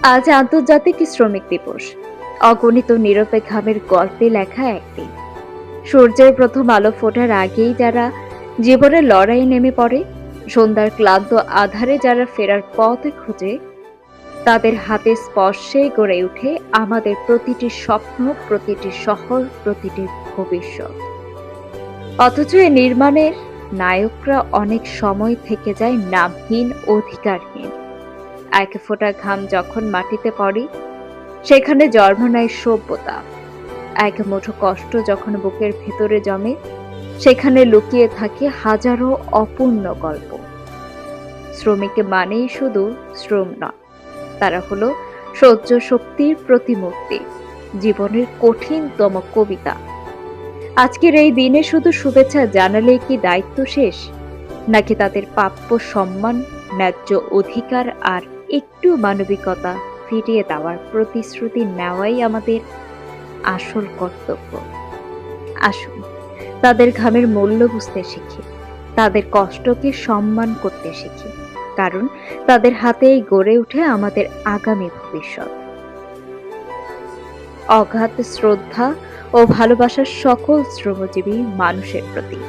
আজ আন্তর্জাতিক শ্রমিক দিবস। অগণিত নীরবে ঘামের গল্পে লেখা একদিন। সূর্যের প্রথম আলো ফোটার আগেই যারা জীবনের লড়াইয়ে নেমে পড়ে, সন্ধ্যার ক্লান্ত আধারে যারা ফেরার পথ খুঁজে, তাদের হাতে স্পর্শেই গড়ে ওঠে আমাদের প্রতিটি স্বপ্ন, প্রতিটি শহর, প্রতিটি ভবিষ্যৎ। অথচ এই নির্মাণের নায়করা অনেক সময় থেকে যায় নামহীন, অধিকারহীন। এক ফোঁটা ঘাম যখন মাটিতে পড়ে, সেখানে জন্ম নেয় সভ্যতা। এক মুঠো কষ্ট যখন বুকের ভেতরে জমে, সেখানে লুকিয়ে থাকে হাজারো অপূর্ণ গল্প। শ্রমিক মানেই শুধু শ্রম নয়, তারা হলো সহ্য শক্তির প্রতিমূর্তি, জীবনের কঠিনতম কবিতা। আজকের এই দিনে শুধু শুভেচ্ছা জানালেই কি দায়িত্ব শেষ, নাকি তাদের প্রাপ্য সম্মান, ন্যায্য অধিকার আর একটু মানবিকতা ফিরিয়ে দেওয়ার প্রতিশ্রুতি নেওয়াই আমাদের আসল কর্তব্য? আসুন, তাদের ঘামের মূল্য বুঝতে শিখি, তাদের কষ্টকে সম্মান করতে শিখি, কারণ তাদের হাতেই গড়ে ওঠে আমাদের আগামী ভবিষ্যৎ। অগাধ শ্রদ্ধা ও ভালোবাসার সকল শ্রমজীবী মানুষের প্রতি।